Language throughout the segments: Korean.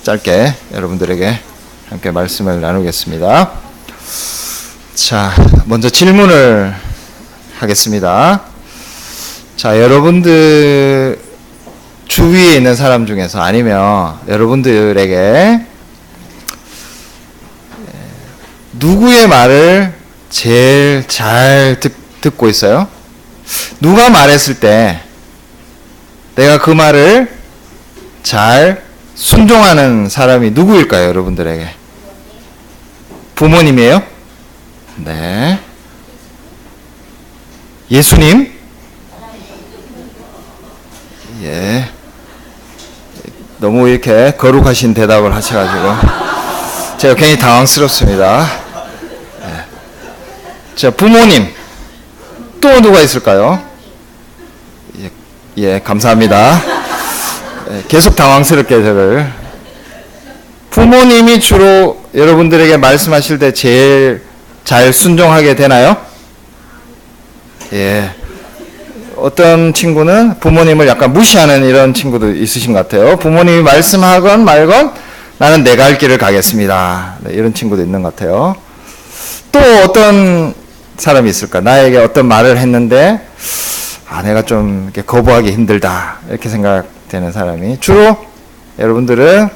짧게 여러분들에게 함께 말씀을 나누겠습니다. 자, 먼저 질문을 하겠습니다. 자, 여러분들 주위에 있는 사람 중에서 아니면 여러분들에게 누구의 말을 제일 잘 듣고 있어요? 누가 말했을 때 내가 그 말을 잘 순종하는 사람이 누구일까요, 여러분들에게? 부모님이에요? 네. 예수님? 예. 너무 이렇게 거룩하신 대답을 하셔가지고 제가 굉장히 당황스럽습니다. 예. 자, 부모님. 또 누가 있을까요? 예, 감사합니다. 예, 계속 당황스럽게 저를. 부모님이 주로 여러분들에게 말씀하실 때 제일 잘 순종하게 되나요? 예. 어떤 친구는 부모님을 약간 무시하는 이런 친구도 있으신 것 같아요. 부모님이 말씀하건 말건 나는 내 갈 길을 가겠습니다. 네, 이런 친구도 있는 것 같아요. 또 어떤 사람이 있을까? 나에게 어떤 말을 했는데 내가 좀 이렇게 거부하기 힘들다 이렇게 생각되는 사람이 주로 여러분들은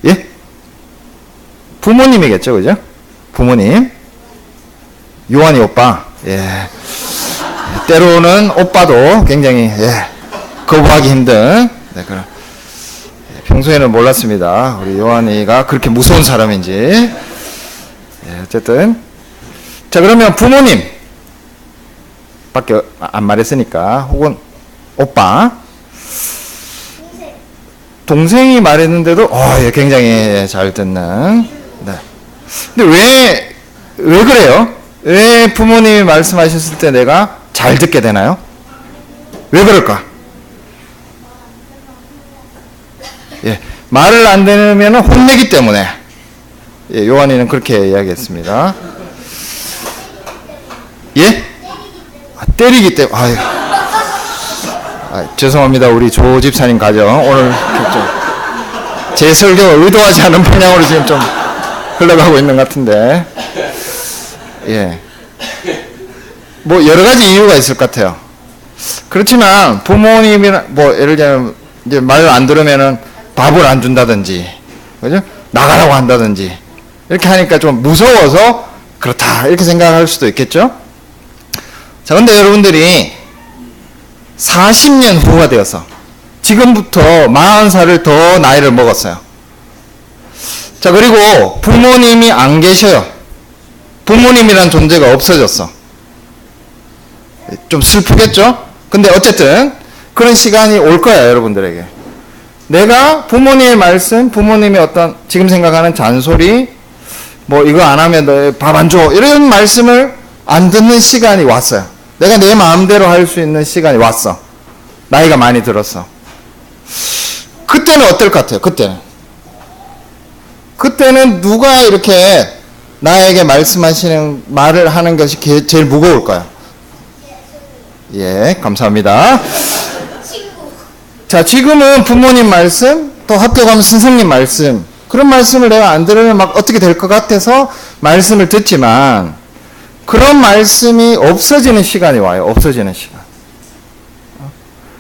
예? 부모님이겠죠, 그죠? 부모님. 요한이 오빠. 예. 때로는 오빠도 굉장히 거부하기 힘든 그런 평소에는 몰랐습니다. 우리 요한이가 그렇게 무서운 사람인지. 어쨌든 자, 그러면 부모님 밖에 안 말했으니까 혹은 오빠 동생이 말했는데도 굉장히 잘 듣는. 네. 근데 왜 그래요? 왜 부모님이 말씀하셨을 때 내가 잘 듣게 되나요? 왜 그럴까? 예, 말을 안 들으면 혼내기 때문에. 예, 요한이는 그렇게 이야기했습니다. 예? 때리기 때문에. 죄송합니다. 우리 조 집사님 가정 오늘 제 설교가 의도하지 않은 방향으로 지금 좀 흘러가고 있는 것 같은데. 예. 뭐 여러 가지 이유가 있을 것 같아요. 그렇지만 부모님이나 예를 들면 이제 말을 안 들으면은 밥을 안 준다든지, 그죠? 나가라고 한다든지 이렇게 하니까 좀 무서워서 그렇다 이렇게 생각할 수도 있겠죠. 자, 근데 여러분들이 40년 후가 되어서 지금부터 40살을 더 나이를 먹었어요. 자, 그리고 부모님이 안 계셔요. 부모님이란 존재가 없어졌어. 좀 슬프겠죠? 근데 어쨌든 그런 시간이 올 거야, 여러분들에게. 내가 부모님의 말씀, 부모님의 어떤 지금 생각하는 잔소리, 이거 안 하면 너 밥 안 줘, 이런 말씀을 안 듣는 시간이 왔어요. 내가 내 마음대로 할 수 있는 시간이 왔어. 나이가 많이 들었어. 그때는 어떨 것 같아요? 그때는 누가 이렇게 나에게 말씀하시는 말을 하는 것이 제일 무거울까요? 예, 감사합니다. 자, 지금은 부모님 말씀, 또 학교 가면 선생님 말씀, 그런 말씀을 내가 안 들으면 막 어떻게 될 것 같아서 말씀을 듣지만, 그런 말씀이 없어지는 시간이 와요. 없어지는 시간.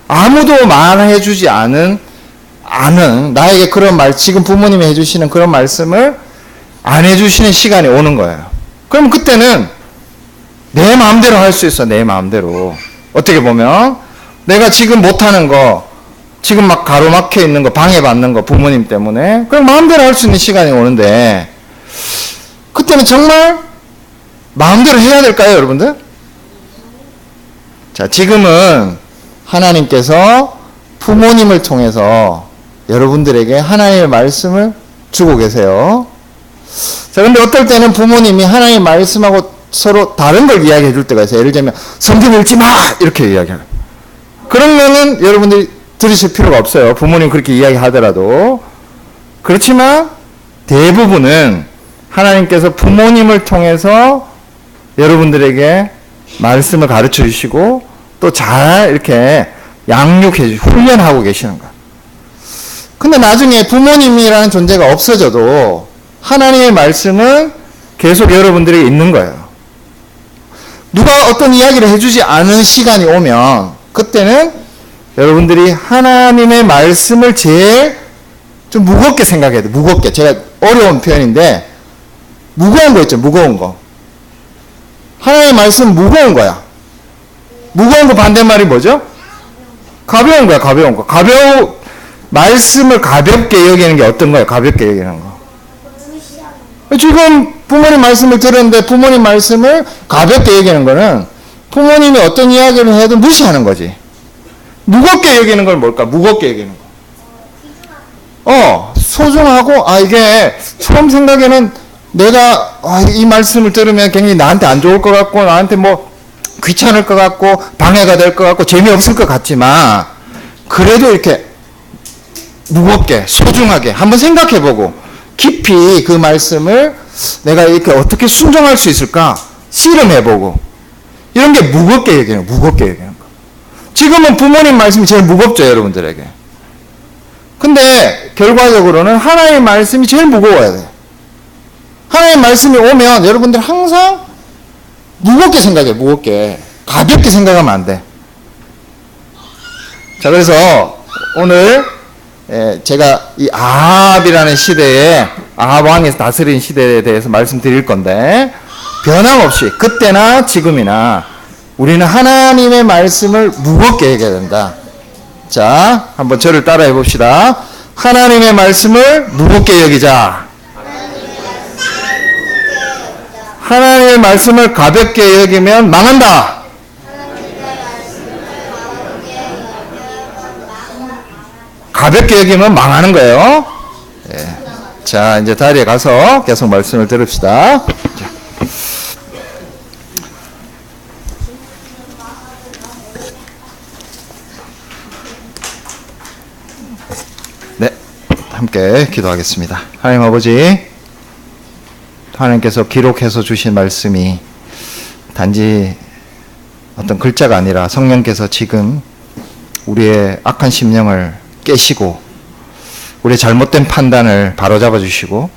아무도 말해주지 않은 나에게 그런 지금 부모님이 해주시는 그런 말씀을 안 해주시는 시간이 오는 거예요. 그럼 그때는 내 마음대로 할 수 있어. 내 마음대로. 어떻게 보면 내가 지금 못하는 거, 지금 막 가로막혀 있는 거, 방해받는 거 부모님 때문에 그럼 마음대로 할 수 있는 시간이 오는데, 그때는 정말 마음대로 해야 될까요, 여러분들? 자, 지금은 하나님께서 부모님을 통해서 여러분들에게 하나님의 말씀을 주고 계세요. 자, 근데 어떨 때는 부모님이 하나님의 말씀하고 서로 다른 걸 이야기해 줄 때가 있어요. 예를 들면 성경 읽지 마! 이렇게 이야기해요. 그러면은 여러분들이 들으실 필요가 없어요. 부모님 그렇게 이야기하더라도. 그렇지만 대부분은 하나님께서 부모님을 통해서 여러분들에게 말씀을 가르쳐 주시고 또 잘 이렇게 양육해 주시고 훈련하고 계시는 거예요. 근데 나중에 부모님이라는 존재가 없어져도 하나님의 말씀은 계속 여러분들에게 있는 거예요. 누가 어떤 이야기를 해주지 않은 시간이 오면 그때는 여러분들이 하나님의 말씀을 제일 좀 무겁게 생각해야 돼요. 무겁게. 제가 어려운 표현인데 무거운 거 있죠. 무거운 거. 하나님의 말씀은 무거운 거야. 무거운 거 반대말이 뭐죠? 가벼운 거야. 가벼운 거. 말씀을 가볍게 여기는 게 어떤 거예요? 가볍게 여기는 거. 지금 부모님 말씀을 들었는데 부모님 말씀을 가볍게 여기는 거는 부모님이 어떤 이야기를 해도 무시하는 거지. 무겁게 여기는 건 뭘까? 무겁게 여기는 거. 소중하고, 이게 처음 생각에는 내가 이 말씀을 들으면 굉장히 나한테 안 좋을 것 같고 나한테 뭐 귀찮을 것 같고 방해가 될 것 같고 재미없을 것 같지만 그래도 이렇게 무겁게 소중하게 한번 생각해보고 깊이 그 말씀을 내가 이렇게 어떻게 순종할 수 있을까 씨름해보고 이런 게 무겁게 얘기해요. 무겁게 얘기하는 거. 지금은 부모님 말씀이 제일 무겁죠. 여러분들에게. 근데 결과적으로는 하나님의 말씀이 제일 무거워야 돼요. 하나님의 말씀이 오면 여러분들 항상 무겁게 생각해. 무겁게. 가볍게 생각하면 안 돼. 자, 그래서 오늘 제가 이 아합이라는 시대에 아합 왕이 다스린 시대에 대해서 말씀드릴 건데 변함없이 그때나 지금이나 우리는 하나님의 말씀을 무겁게 얘기해야 된다. 자, 한번 저를 따라해 봅시다. 하나님의 말씀을 무겁게 여기자. 하나님의 말씀을 가볍게 여기면 망한다. 가볍게 여기면 망하는 거예요. 예. 자, 이제 자리에 가서 계속 말씀을 들읍시다. 네, 함께 기도하겠습니다. 하나님 아버지, 하나님께서 기록해서 주신 말씀이 단지 어떤 글자가 아니라 성령께서 지금 우리의 악한 심령을 깨시고 우리의 잘못된 판단을 바로잡아 주시고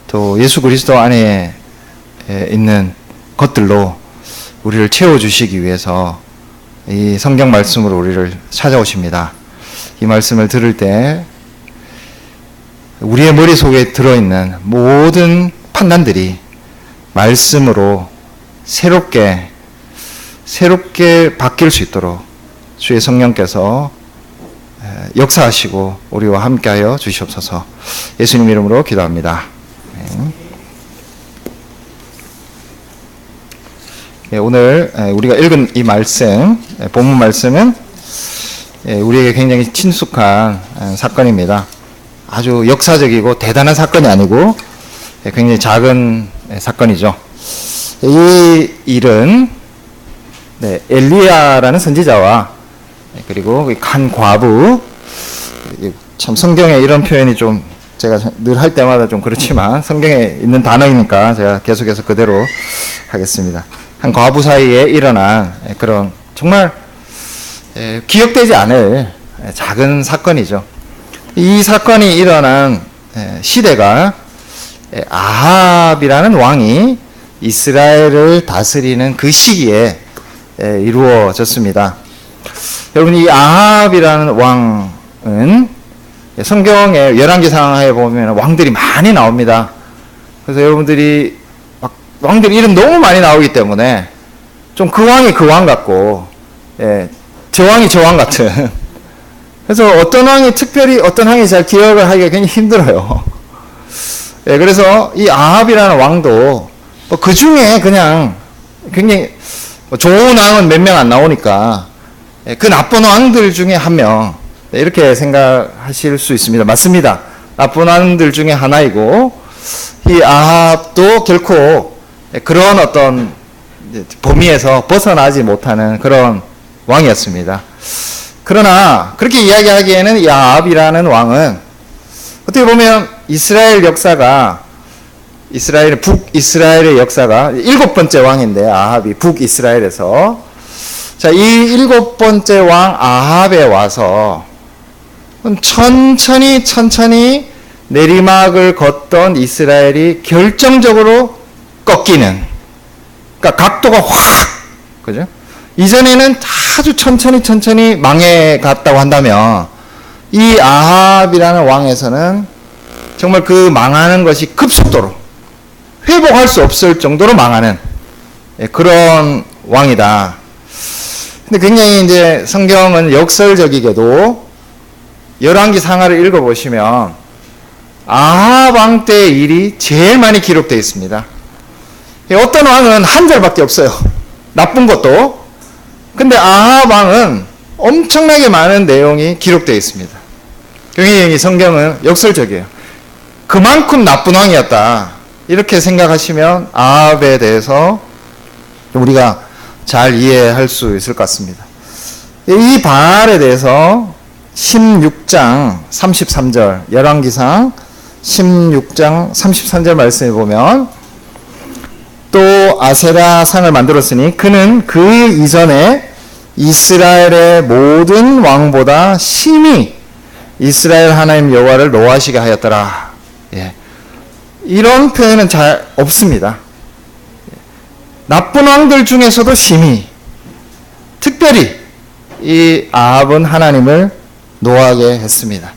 또 예수 그리스도 안에 있는 것들로 우리를 채워주시기 위해서 이 성경 말씀으로 우리를 찾아오십니다. 이 말씀을 들을 때 우리의 머릿속에 들어있는 모든 판단들이 말씀으로 새롭게 바뀔 수 있도록 주의 성령께서 역사하시고 우리와 함께하여 주시옵소서. 예수님 이름으로 기도합니다. 오늘 우리가 읽은 이 말씀, 본문 말씀은 우리에게 굉장히 친숙한 사건입니다. 아주 역사적이고 대단한 사건이 아니고 굉장히 작은 사건이죠. 이 일은 엘리야라는 선지자와 그리고 한 과부, 참 성경에 이런 표현이 좀 제가 늘 할 때마다 좀 그렇지만 성경에 있는 단어이니까 제가 계속해서 그대로 하겠습니다. 한 과부 사이에 일어난 그런 정말 기억되지 않을 작은 사건이죠. 이 사건이 일어난 시대가 아합이라는 왕이 이스라엘을 다스리는 그 시기에 이루어졌습니다. 여러분, 이 아합이라는 왕은 성경에 열왕기상하에 보면 왕들이 많이 나옵니다. 그래서 여러분들이 왕들 이름 너무 많이 나오기 때문에 좀 그 왕이 그 왕 같고 저 왕이 저 왕 같은, 그래서 어떤 왕이 특별히 어떤 왕이 잘 기억을 하기가 굉장히 힘들어요. 그래서 이 아합이라는 왕도 그 중에 그냥 굉장히 좋은 왕은 몇 명 안 나오니까 그 나쁜 왕들 중에 한 명, 이렇게 생각하실 수 있습니다. 맞습니다. 나쁜 왕들 중에 하나이고 이 아합도 결코 그런 어떤 범위에서 벗어나지 못하는 그런 왕이었습니다. 그러나 그렇게 이야기하기에는 이 아합이라는 왕은 어떻게 보면 이스라엘 역사가, 북이스라엘의 역사가 7번째 왕인데, 아합이 북이스라엘에서, 자, 이 7번째 왕 아합에 와서 천천히 내리막을 걷던 이스라엘이 결정적으로 꺾이는, 그러니까 각도가 확, 그죠? 이전에는 아주 천천히 망해 갔다고 한다면, 이 아합이라는 왕에서는 정말 그 망하는 것이 급속도로 회복할 수 없을 정도로 망하는 그런 왕이다. 근데 굉장히 이제 성경은 역설적이게도 열왕기 상하를 읽어보시면 아합 왕 때의 일이 제일 많이 기록되어 있습니다. 어떤 왕은 한 절밖에 없어요. 나쁜 것도. 근데 아합 왕은 엄청나게 많은 내용이 기록되어 있습니다. 굉장히 성경은 역설적이에요. 그만큼 나쁜 왕이었다. 이렇게 생각하시면 아합에 대해서 우리가 잘 이해할 수 있을 것 같습니다. 이 바알에 대해서 16장 33절, 열왕기상 16장 33절 말씀에 보면, 또 아세라 상을 만들었으니 그는 그 이전에 이스라엘의 모든 왕보다 심히 이스라엘 하나님 여호와를 노하시게 하였더라. 예. 이런 표현은 잘 없습니다. 나쁜 왕들 중에서도 심히, 특별히 이 아합은 하나님을 노하게 했습니다.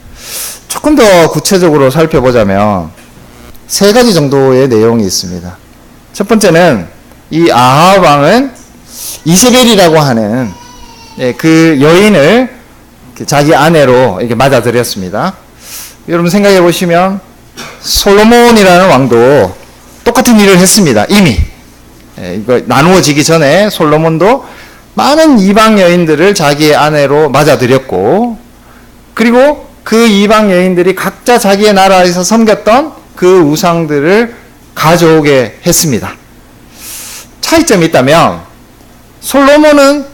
조금 더 구체적으로 살펴보자면 세 가지 정도의 내용이 있습니다. 첫 번째는 이 아합 왕은 이세벨이라고 하는 그 여인을 자기 아내로 이렇게 맞아들였습니다. 여러분 생각해 보시면 솔로몬이라는 왕도 똑같은 일을 했습니다. 이미 이거 나누어지기 전에 솔로몬도 많은 이방 여인들을 자기의 아내로 맞아들였고, 그리고 그 이방 여인들이 각자 자기의 나라에서 섬겼던 그 우상들을 가져오게 했습니다. 차이점이 있다면 솔로몬은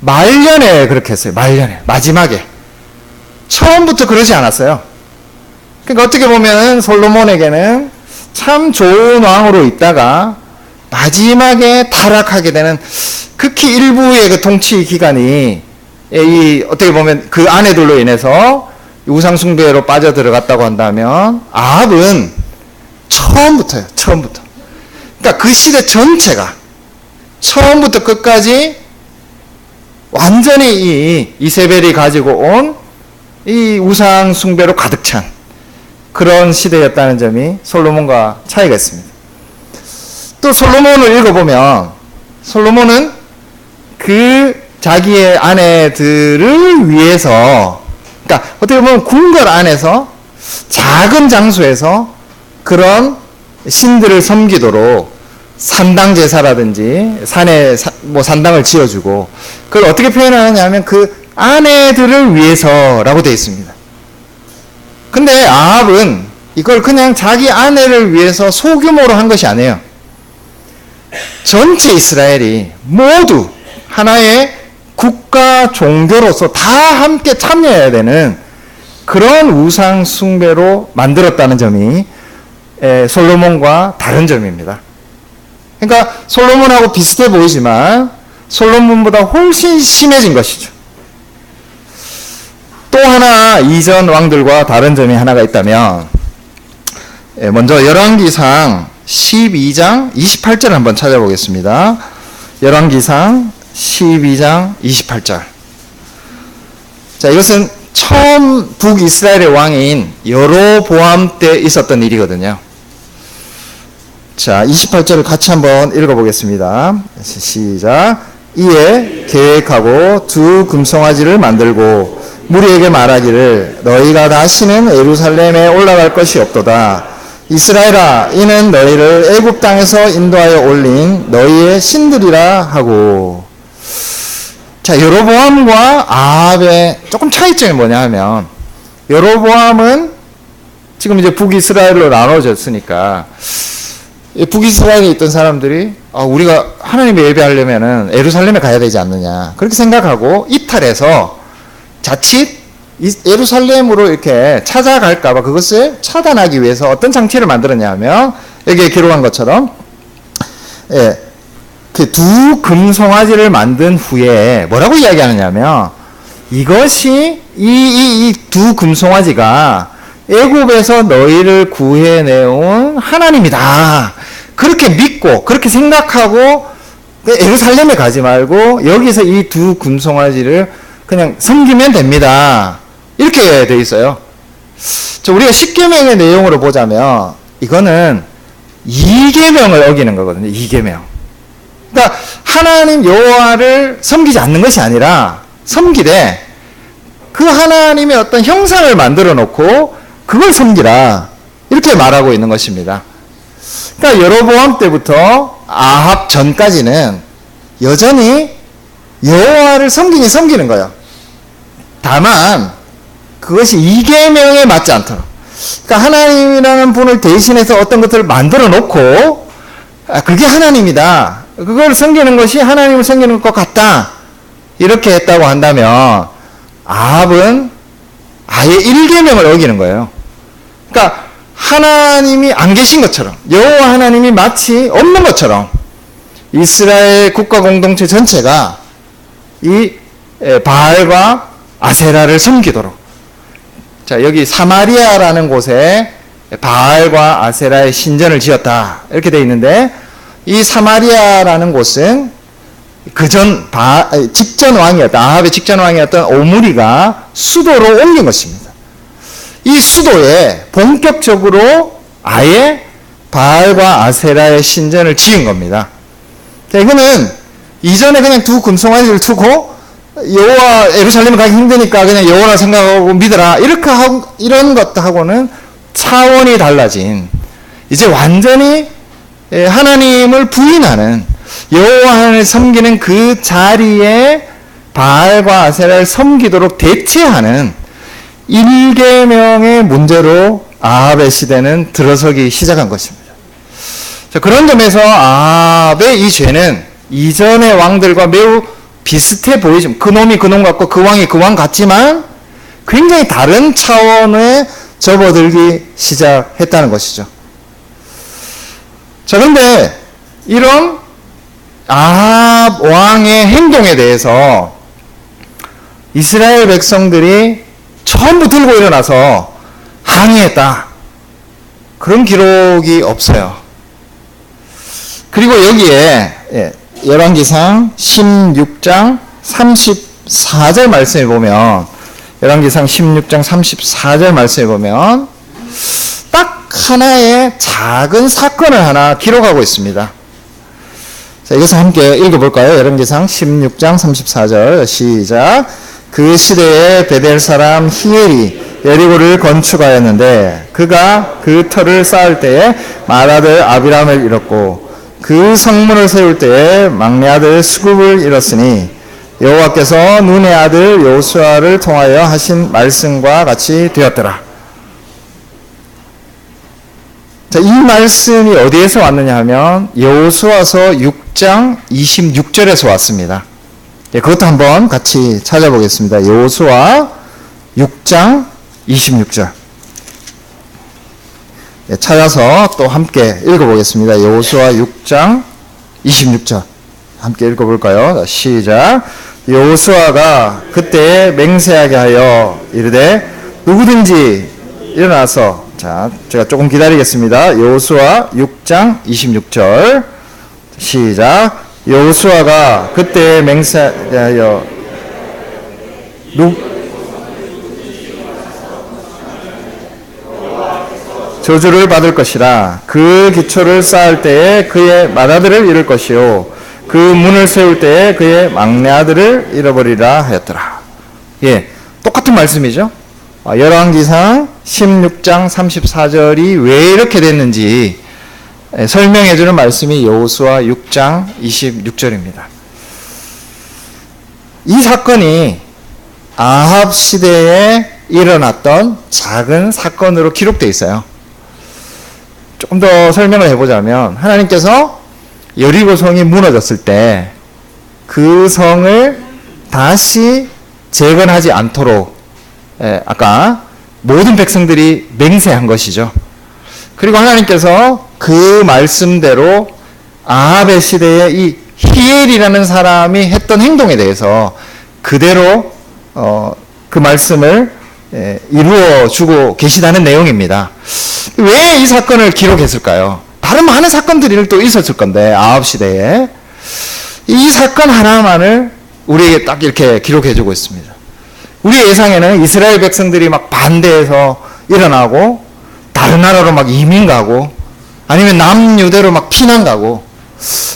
말년에 그렇게 했어요. 말년에, 마지막에. 처음부터 그러지 않았어요. 그러니까 어떻게 보면 솔로몬에게는 참 좋은 왕으로 있다가 마지막에 타락하게 되는, 극히 일부의 그 통치 기간이 이 어떻게 보면 그 아내들로 인해서 우상 숭배로 빠져들어갔다고 한다면, 아합은 처음부터요. 처음부터. 그러니까 그 시대 전체가 처음부터 끝까지 완전히 이 이세벨이 가지고 온 이 우상 숭배로 가득 찬 그런 시대였다는 점이 솔로몬과 차이가 있습니다. 또 솔로몬을 읽어보면 솔로몬은 그 자기의 아내들을 위해서, 그러니까 어떻게 보면 궁궐 안에서 작은 장소에서 그런 신들을 섬기도록 산당 제사라든지 산에 뭐 산당을 지어주고, 그걸 어떻게 표현하느냐 하면 그 아내들을 위해서라고 되어 있습니다. 근데 아합은 이걸 그냥 자기 아내를 위해서 소규모로 한 것이 아니에요. 전체 이스라엘이 모두 하나의 국가 종교로서 다 함께 참여해야 되는 그런 우상 숭배로 만들었다는 점이 솔로몬과 다른 점입니다. 그러니까 솔로몬하고 비슷해 보이지만 솔로몬보다 훨씬 심해진 것이죠. 또 하나 이전 왕들과 다른 점이 하나가 있다면, 먼저 열왕기상 12장 28절 한번 찾아보겠습니다. 열왕기상 12장 28절. 자, 이것은 처음 북이스라엘의 왕인 여로보암 때 있었던 일이거든요. 자, 28절을 같이 한번 읽어보겠습니다. 시작. 이에 계획하고 두 금송아지를 만들고 무리에게 말하기를 너희가 다시는 예루살렘에 올라갈 것이 없도다. 이스라엘아, 이는 너희를 애굽 땅에서 인도하여 올린 너희의 신들이라 하고. 자, 여로보암과 아합의 조금 차이점이 뭐냐 하면, 여로보암은 지금 이제 북이스라엘로 나눠졌으니까 북이스라엘에 있던 사람들이 우리가 하나님의 예배하려면은 예루살렘에 가야 되지 않느냐 그렇게 생각하고 이탈해서 자칫 예루살렘으로 이렇게 찾아갈까봐 그것을 차단하기 위해서 어떤 장치를 만들었냐 하면, 여기에 기록한 것처럼 그 두 금송아지를 만든 후에 뭐라고 이야기하느냐 하면, 이것이 이 두 금송아지가 애굽에서 너희를 구해내온 하나님이다. 그렇게 믿고 그렇게 생각하고 예루살렘에 가지 말고 여기서 이 두 금송아지를 그냥 섬기면 됩니다. 이렇게 돼 있어요. 우리가 10계명의 내용으로 보자면 이거는 2계명을 어기는 거거든요. 2계명. 그러니까 하나님 여호와를 섬기지 않는 것이 아니라 섬기되 그 하나님의 어떤 형상을 만들어 놓고 그걸 섬기라. 이렇게 말하고 있는 것입니다. 그러니까 여로보암 때부터 아합 전까지는 여전히 여호와를 섬기는 거예요. 다만 그것이 2계명에 맞지 않도록. 그러니까 하나님이라는 분을 대신해서 어떤 것들을 만들어 놓고 그게 하나님이다. 그걸 섬기는 것이 하나님을 섬기는 것 같다. 이렇게 했다고 한다면 아합은 아예 1계명을 어기는 거예요. 그러니까 하나님이 안 계신 것처럼 여호와 하나님이 마치 없는 것처럼 이스라엘 국가 공동체 전체가 이 바알과 아세라를 섬기도록. 자, 여기 사마리아라는 곳에 바알과 아세라의 신전을 지었다. 이렇게 되어 있는데 이 사마리아라는 곳은 직전 왕이었던 아합의 직전 왕이었던 오므리가 수도로 옮긴 것입니다. 이 수도에 본격적으로 아예 바알과 아세라의 신전을 지은 겁니다. 이거는 이전에 그냥 두 금송아지를 두고 여호와 예루살렘에 가기 힘드니까 그냥 여호와라 생각하고 믿어라 이렇게 하고 이런 것하고는 차원이 달라진 이제 완전히 하나님을 부인하는 여호와 하나님을 섬기는 그 자리에 바알과 아세라를 섬기도록 대체하는 1계명의 문제로 아합의 시대는 들어서기 시작한 것입니다. 자, 그런 점에서 아합의 이 죄는 이전의 왕들과 매우 비슷해 보이지만 그놈이 그놈 같고 그 왕이 그 왕 같지만 굉장히 다른 차원에 접어들기 시작했다는 것이죠. 자, 그런데 이런 아합 왕의 행동에 대해서 이스라엘 백성들이 전부 들고 일어나서 항의했다. 그런 기록이 없어요. 그리고 여기에 열왕기상 16장 34절 말씀에 보면 열왕기상 16장 34절 말씀에 보면 딱 하나의 작은 사건을 하나 기록하고 있습니다. 자, 이것을 함께 읽어볼까요? 열왕기상 16장 34절 시작. 그 시대에 베델 사람 히엘이 여리고를 건축하였는데 그가 그 터를 쌓을 때에 맏아들 아비람을 잃었고 그 성문을 세울 때에 막내 아들 수굽을 잃었으니 여호와께서 눈의 아들 여호수아를 통하여 하신 말씀과 같이 되었더라. 자, 이 말씀이 어디에서 왔느냐 하면 여호수아서 6장 26절에서 왔습니다. 그것도 한번 같이 찾아보겠습니다. 여호수아 6장 26절. 찾아서 또 함께 읽어보겠습니다. 여호수아 6장 26절. 함께 읽어볼까요? 시작. 여호수아가 그때 맹세하게 하여 이르되 누구든지 일어나서 자, 제가 조금 기다리겠습니다. 여호수아 6장 26절. 시작. 여호수아가 그때 맹세하여 저주를 받을 것이라. 그 기초를 쌓을 때에 그의 맏아들을 잃을 것이요 그 문을 세울 때에 그의 막내 아들을 잃어버리라 하였더라. 예, 똑같은 말씀이죠. 열왕기상 16장 34절이 왜 이렇게 됐는지 설명해 주는 말씀이 여호수아 6장 26절입니다. 이 사건이 아합 시대에 일어났던 작은 사건으로 기록되어 있어요. 조금 더 설명을 해보자면 하나님께서 여리고 성이 무너졌을 때 그 성을 다시 재건하지 않도록 아까 모든 백성들이 맹세한 것이죠. 그리고 하나님께서 그 말씀대로 아합의 시대에 이 히엘이라는 사람이 했던 행동에 대해서 그대로 그 말씀을 이루어 주고 계시다는 내용입니다. 왜 이 사건을 기록했을까요? 다른 많은 사건들이 또 있었을 건데, 아합 시대에. 이 사건 하나만을 우리에게 딱 이렇게 기록해 주고 있습니다. 우리 예상에는 이스라엘 백성들이 막 반대해서 일어나고, 다른 나라로 막 이민 가고, 아니면 남유대로 막 피난 가고,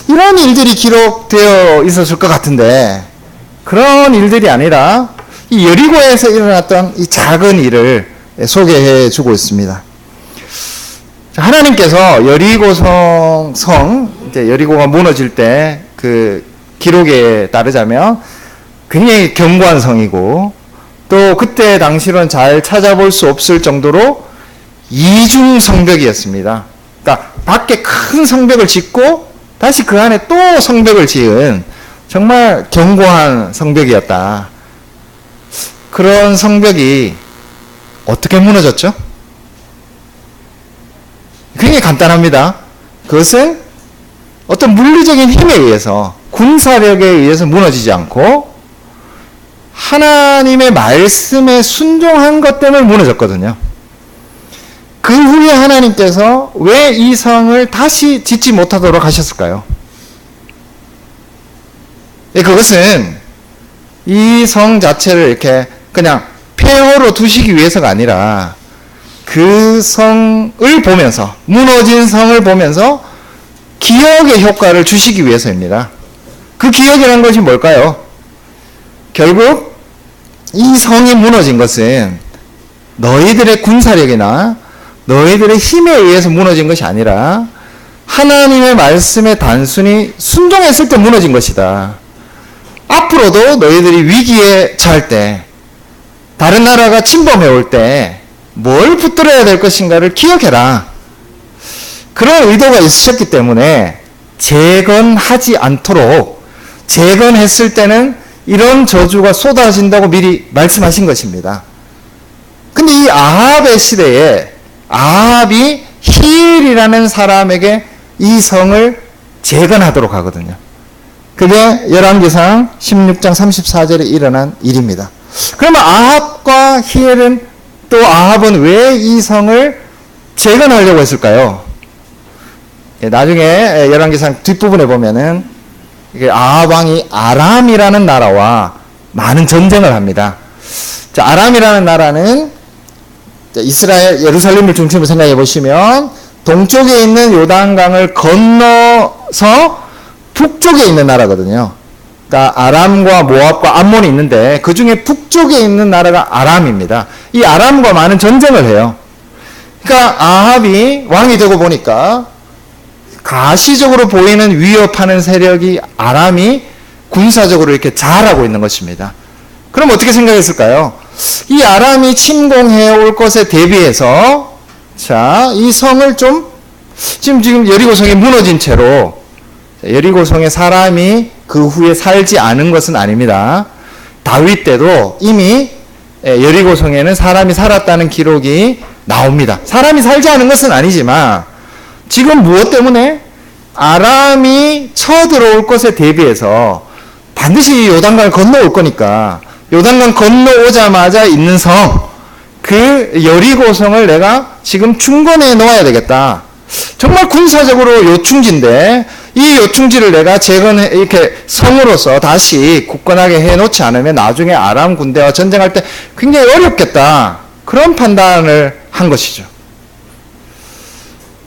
이런 일들이 기록되어 있었을 것 같은데, 그런 일들이 아니라 이 여리고에서 일어났던 이 작은 일을 소개해 주고 있습니다. 하나님께서 여리고 이제 여리고가 무너질 때 그 기록에 따르자면 굉장히 견고한 성이고, 또 그때 당시로는 잘 찾아볼 수 없을 정도로 이중 성벽이었습니다. 그러니까 밖에 큰 성벽을 짓고 다시 그 안에 또 성벽을 지은 정말 견고한 성벽이었다. 그런 성벽이 어떻게 무너졌죠? 굉장히 간단합니다. 그것은 어떤 물리적인 힘에 의해서, 군사력에 의해서 무너지지 않고 하나님의 말씀에 순종한 것 때문에 무너졌거든요. 그 후에 하나님께서 왜 이 성을 다시 짓지 못하도록 하셨을까요? 그것은 이 성 자체를 이렇게 그냥 폐허로 두시기 위해서가 아니라 그 성을 보면서, 무너진 성을 보면서 기억의 효과를 주시기 위해서입니다. 그 기억이라는 것이 뭘까요? 결국 이 성이 무너진 것은 너희들의 군사력이나 너희들의 힘에 의해서 무너진 것이 아니라 하나님의 말씀에 단순히 순종했을 때 무너진 것이다. 앞으로도 너희들이 위기에 처할 때, 다른 나라가 침범해 올 때 뭘 붙들어야 될 것인가를 기억해라. 그런 의도가 있으셨기 때문에 재건하지 않도록, 재건했을 때는 이런 저주가 쏟아진다고 미리 말씀하신 것입니다. 근데 이 아합의 시대에 아합이 히엘이라는 사람에게 이 성을 재건하도록 하거든요. 그게 열왕기상 16장 34절에 일어난 일입니다. 그러면 아합과 히엘은, 또 아합은 왜 이 성을 재건하려고 했을까요? 나중에 열왕기상 뒷부분에 보면은 아합 왕이 아람이라는 나라와 많은 전쟁을 합니다. 자, 아람이라는 나라는 이스라엘 예루살렘을 중심으로 생각해 보시면 동쪽에 있는 요단강을 건너서 북쪽에 있는 나라거든요. 그러니까 아람과 모압과 암몬이 있는데 그 중에 북쪽에 있는 나라가 아람입니다. 이 아람과 많은 전쟁을 해요. 그러니까 아합이 왕이 되고 보니까 가시적으로 보이는 위협하는 세력이 아람이 군사적으로 이렇게 잘하고 있는 것입니다. 그럼 어떻게 생각했을까요? 이 아람이 침공해 올 것에 대비해서, 자, 이 성을 좀, 지금 여리고성이 무너진 채로, 여리고성에 사람이 그 후에 살지 않은 것은 아닙니다. 다윗 때도 이미 여리고성에는 사람이 살았다는 기록이 나옵니다. 사람이 살지 않은 것은 아니지만 지금 무엇 때문에? 아람이 쳐들어올 것에 대비해서 반드시 요단강을 건너올 거니까 요단강 건너오자마자 있는 성, 그 여리고성을 내가 지금 중건해 놓아야 되겠다. 정말 군사적으로 요충지인데 이 요충지를 내가 이렇게 성으로서 다시 굳건하게 해놓지 않으면 나중에 아람 군대와 전쟁할 때 굉장히 어렵겠다. 그런 판단을 한 것이죠.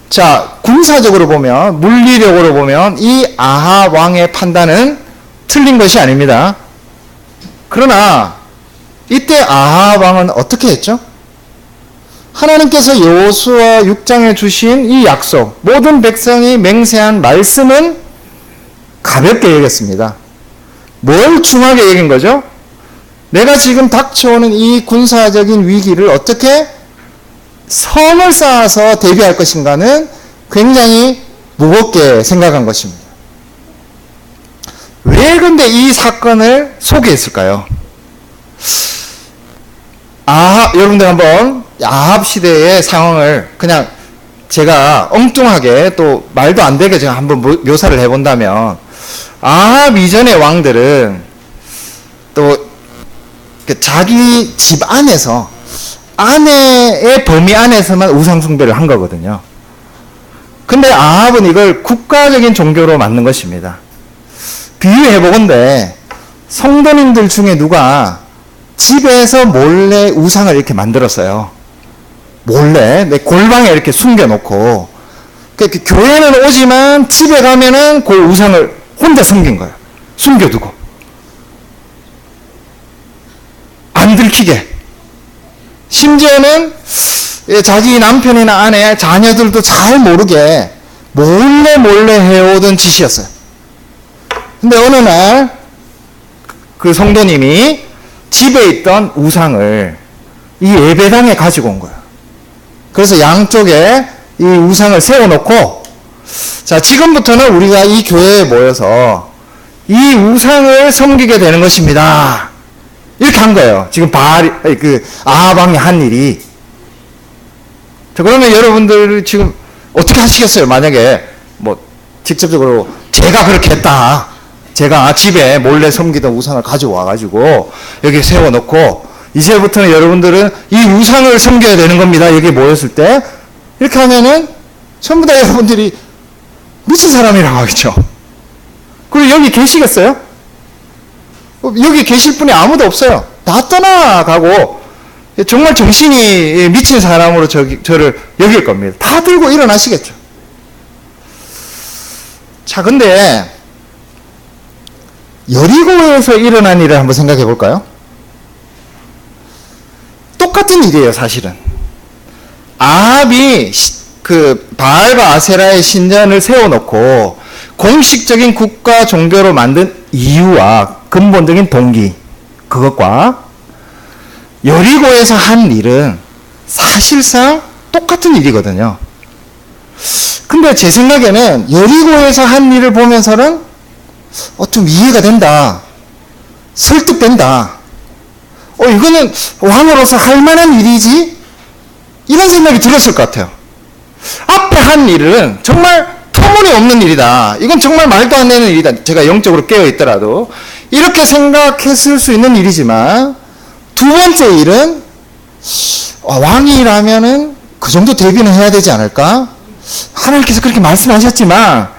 자, 군사적으로 보면, 물리력으로 보면 이 아합 왕의 판단은 틀린 것이 아닙니다. 그러나 이때 아합 왕은 어떻게 했죠? 하나님께서 여호수아 6장에 주신 이 약속, 모든 백성이 맹세한 말씀은 가볍게 여겼습니다. 뭘 중하게 여긴 거죠? 내가 지금 닥쳐오는 이 군사적인 위기를 어떻게 성을 쌓아서 대비할 것인가는 굉장히 무겁게 생각한 것입니다. 왜 근데 이 사건을 소개했을까요? 여러분들 한번 아합 시대의 상황을 그냥 제가 엉뚱하게 또 말도 안 되게 제가 한번 묘사를 해본다면, 아합 이전의 왕들은 또 자기 집 안에서, 아내의 범위 안에서만 우상숭배를 한 거거든요. 근데 아합은 이걸 국가적인 종교로 만든 것입니다. 비유해보건대 성도님들 중에 누가 집에서 몰래 우상을 이렇게 만들었어요. 몰래 내 골방에 이렇게 숨겨놓고, 교회는 오지만 집에 가면은 그 우상을 혼자 숨긴 거예요. 숨겨두고 안 들키게. 심지어는 자기 남편이나 아내, 자녀들도 잘 모르게 몰래 해오던 짓이었어요. 근데 어느 날 그 성도님이 집에 있던 우상을 이 예배당에 가지고 온 거예요. 그래서 양쪽에 이 우상을 세워놓고, 자, 지금부터는 우리가 이 교회에 모여서 이 우상을 섬기게 되는 것입니다. 이렇게 한 거예요. 지금 아합왕이 한 일이. 자, 그러면 여러분들 지금 어떻게 하시겠어요? 만약에 직접적으로 제가 그렇게 했다. 제가 집에 몰래 섬기던 우상을 가져와가지고 여기 세워놓고 이제부터는 여러분들은 이 우상을 섬겨야 되는 겁니다. 여기 모였을 때. 이렇게 하면은 전부 다 여러분들이 미친 사람이라고 하겠죠. 그리고 여기 계시겠어요? 여기 계실 분이 아무도 없어요. 다 떠나가고 정말 정신이 미친 사람으로 저를 여길 겁니다. 다 들고 일어나시겠죠. 자, 근데 여리고에서 일어난 일을 한번 생각해 볼까요? 똑같은 일이에요, 사실은. 아합이 그 바알과 아세라의 신전을 세워놓고 공식적인 국가 종교로 만든 이유와 근본적인 동기, 그것과 여리고에서 한 일은 사실상 똑같은 일이거든요. 근데 제 생각에는 여리고에서 한 일을 보면서는 좀 이해가 된다. 설득된다. 이거는 왕으로서 할 만한 일이지? 이런 생각이 들었을 것 같아요. 앞에 한 일은 정말 터무니없는 일이다. 이건 정말 말도 안 되는 일이다. 제가 영적으로 깨어있더라도. 이렇게 생각했을 수 있는 일이지만, 두 번째 일은, 왕이라면은 그 정도 대비는 해야 되지 않을까? 하나님께서 그렇게 말씀하셨지만,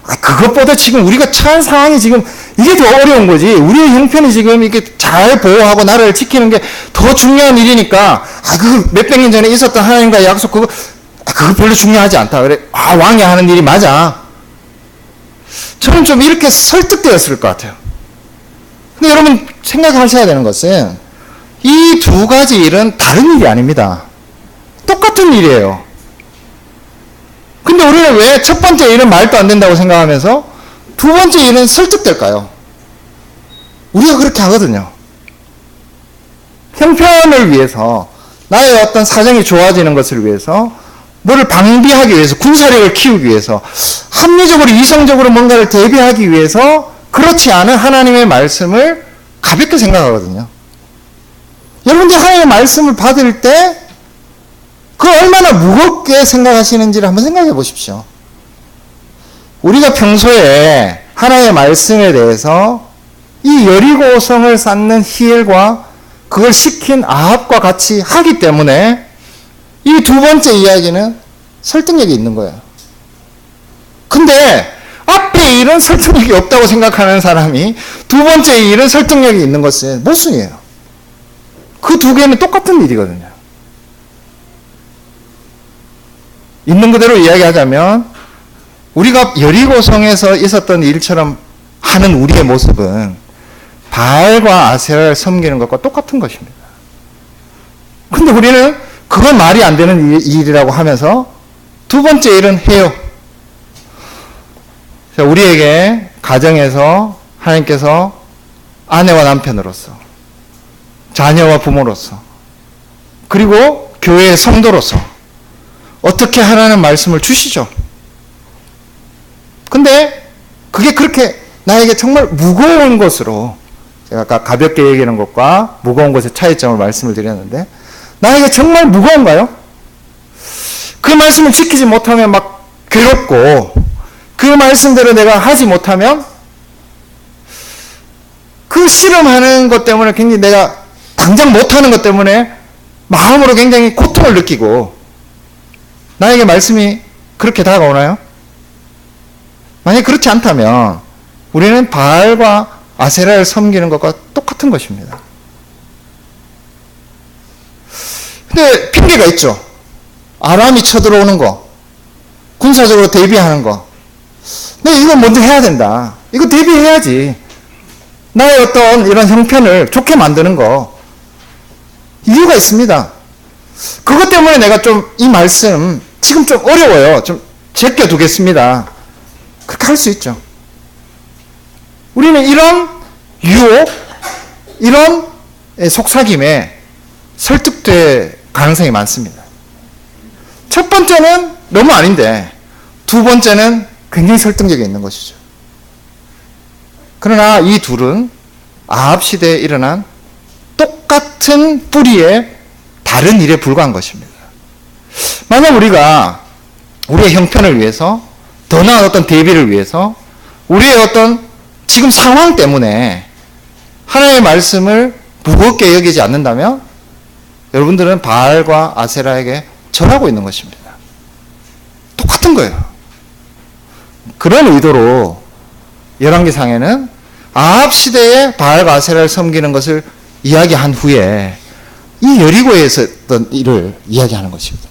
그것보다 지금 우리가 처한 상황이 지금 이게 더 어려운 거지. 우리의 형편이 지금 이렇게 잘 보호하고 나라를 지키는 게 더 중요한 일이니까, 그거 몇백 년 전에 있었던 하나님과의 약속, 그거 별로 중요하지 않다. 그래, 왕이 하는 일이 맞아. 저는 좀 이렇게 설득되었을 것 같아요. 근데 여러분 생각하셔야 되는 것은, 이 두 가지 일은 다른 일이 아닙니다. 똑같은 일이에요. 근데 우리는 왜 첫 번째 일은 말도 안 된다고 생각하면서 두 번째 일은 설득될까요? 우리가 그렇게 하거든요. 형편을 위해서, 나의 어떤 사정이 좋아지는 것을 위해서, 뭐를 방비하기 위해서, 군사력을 키우기 위해서, 합리적으로 이성적으로 뭔가를 대비하기 위해서 그렇지 않은 하나님의 말씀을 가볍게 생각하거든요. 여러분들 하나님의 말씀을 받을 때 그 얼마나 무겁게 생각하시는지를 한번 생각해 보십시오. 우리가 평소에 하나님의 말씀에 대해서 이 여리고성을 쌓는 히엘과 그걸 시킨 아합과 같이 하기 때문에 이 두 번째 이야기는 설득력이 있는 거예요. 근데 앞에 일은 설득력이 없다고 생각하는 사람이 두 번째 일은 설득력이 있는 것은 모순이에요. 그 두 개는 똑같은 일이거든요. 있는 그대로 이야기하자면 우리가 여리고성에서 있었던 일처럼 하는 우리의 모습은 바알과 아세라를 섬기는 것과 똑같은 것입니다. 근데 우리는 그건 말이 안 되는 일이라고 하면서 두 번째 일은 해요. 자, 우리에게 가정에서 하나님께서 아내와 남편으로서, 자녀와 부모로서, 그리고 교회의 성도로서 어떻게 하라는 말씀을 주시죠. 근데 그게 그렇게 나에게 정말 무거운 것으로, 제가 아까 가볍게 얘기하는 것과 무거운 것의 차이점을 말씀을 드렸는데, 나에게 정말 무거운가요? 그 말씀을 지키지 못하면 막 괴롭고, 그 말씀대로 내가 하지 못하면 그 씨름하는 것 때문에 굉장히 내가 당장 못하는 것 때문에 마음으로 굉장히 고통을 느끼고 나에게 말씀이 그렇게 다가오나요? 만약 그렇지 않다면 우리는 바알과 아세라를 섬기는 것과 똑같은 것입니다. 근데 핑계가 있죠. 아람이 쳐들어오는 거, 군사적으로 대비하는 거. 근데 이거 먼저 해야 된다. 이거 대비해야지. 나의 어떤 이런 형편을 좋게 만드는 거. 이유가 있습니다. 그것 때문에 내가 좀 이 말씀 지금 좀 어려워요. 좀 제껴두겠습니다. 그렇게 할 수 있죠. 우리는 이런 유혹, 이런 속삭임에 설득될 가능성이 많습니다. 첫 번째는 너무 아닌데 두 번째는 굉장히 설득력이 있는 것이죠. 그러나 이 둘은 아합 시대에 일어난 똑같은 뿌리의 다른 일에 불과한 것입니다. 만약 우리가 우리의 형편을 위해서, 더 나은 어떤 대비를 위해서, 우리의 어떤 지금 상황 때문에 하나님의 말씀을 무겁게 여기지 않는다면 여러분들은 바알과 아세라에게 절하고 있는 것입니다. 똑같은 거예요. 그런 의도로 열왕기상에는 아합 시대에 바알과 아세라를 섬기는 것을 이야기한 후에 이 여리고에 있었던 일을 이야기하는 것이거든요.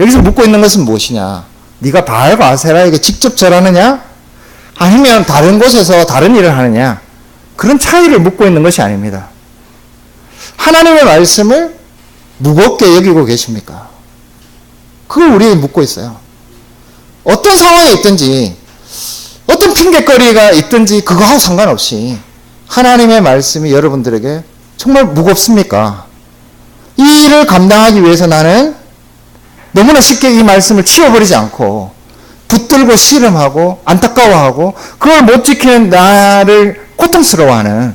여기서 묻고 있는 것은 무엇이냐? 네가 바알과 아세라에게 직접 절하느냐? 아니면 다른 곳에서 다른 일을 하느냐? 그런 차이를 묻고 있는 것이 아닙니다. 하나님의 말씀을 무겁게 여기고 계십니까? 그걸 우리에게 묻고 있어요. 어떤 상황에 있든지, 어떤 핑계거리가 있든지 그거하고 상관없이 하나님의 말씀이 여러분들에게 정말 무겁습니까? 이 일을 감당하기 위해서 나는 너무나 쉽게 이 말씀을 치워버리지 않고 붙들고 씨름하고 안타까워하고 그걸 못 지키는 나를 고통스러워하는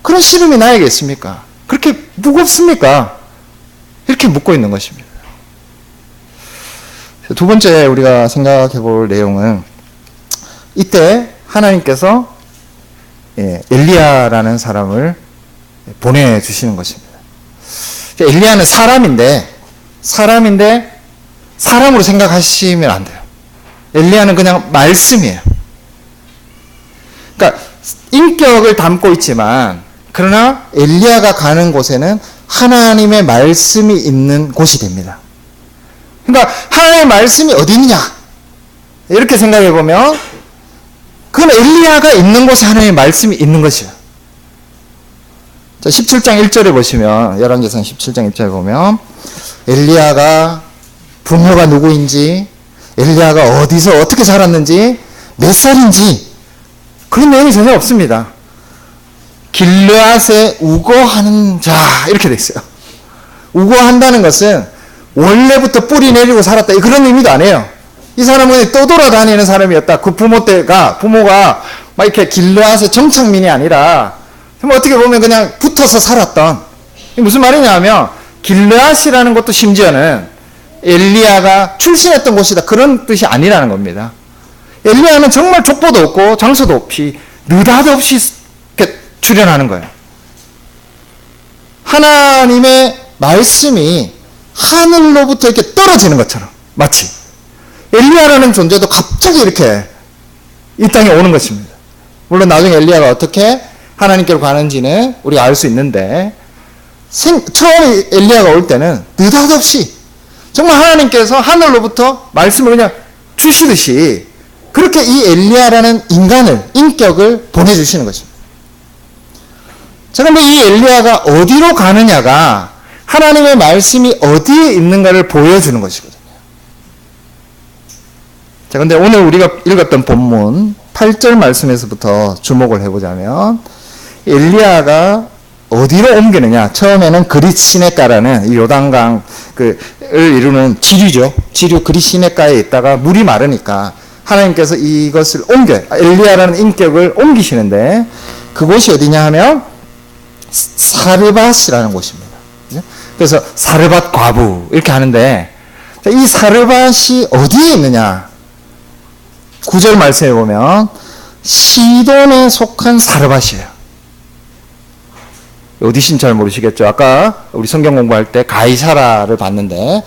그런 씨름이 나에게 있습니까? 그렇게 무겁습니까? 이렇게 묻고 있는 것입니다. 두 번째 우리가 생각해 볼 내용은 이때 하나님께서 엘리야라는 사람을 보내주시는 것입니다. 엘리야는 사람인데 사람으로 생각하시면 안 돼요. 엘리야는 그냥 말씀이에요. 그러니까 인격을 담고 있지만 그러나 엘리야가 가는 곳에는 하나님의 말씀이 있는 곳이 됩니다. 그러니까 하나님의 말씀이 어디 있느냐 이렇게 생각해 보면 그건 엘리야가 있는 곳에 하나님의 말씀이 있는 것이에요. 자, 17장 1절에 보시면 열왕기상 17장 1절에 보면 엘리야가 부모가 누구인지 엘리야가 어디서 어떻게 살았는지 몇 살인지 그런 내용이 전혀 없습니다. 길르앗에 우거하는 자 이렇게 돼 있어요. 우거한다는 것은 원래부터 뿌리 내리고 살았다 그런 의미도 아니에요. 이 사람은 떠돌아다니는 사람이었다. 그 부모가 막 이렇게 길르앗의 정착민이 아니라 어떻게 보면 그냥 붙어서 살았던. 무슨 말이냐 하면 길르앗이라는 것도 심지어는 엘리야가 출신했던 곳이다 그런 뜻이 아니라는 겁니다. 엘리야는 정말 족보도 없고 장소도 없이 느닷없이 이렇게 출현하는 거예요. 하나님의 말씀이 하늘로부터 이렇게 떨어지는 것처럼 마치 엘리야라는 존재도 갑자기 이렇게 이 땅에 오는 것입니다. 물론 나중에 엘리야가 어떻게 하나님께로 가는지는 우리가 알 수 있는데 처음에 엘리야가 올 때는 느닷없이 정말 하나님께서 하늘로부터 말씀을 그냥 주시듯이 그렇게 이 엘리야라는 인격을 보내주시는 것입니다. 자, 그런데 이 엘리야가 어디로 가느냐가 하나님의 말씀이 어디에 있는가를 보여주는 것이거든요. 자, 근데 오늘 우리가 읽었던 본문 8절 말씀에서부터 주목을 해보자면 엘리야가 어디로 옮기느냐. 처음에는 그릿 시내가라는 이 요단강을 이루는 지류죠. 지류 그릿 시내가에 있다가 물이 마르니까 하나님께서 이것을 엘리야라는 인격을 옮기시는데 그곳이 어디냐 하면 사르밧이라는 곳입니다. 그래서 사르밧 과부 이렇게 하는데 이 사르밧이 어디에 있느냐. 9절 말씀에 보면 시돈에 속한 사르밧이에요. 어디신 잘 모르시겠죠. 아까 우리 성경 공부할 때 가이사라를 봤는데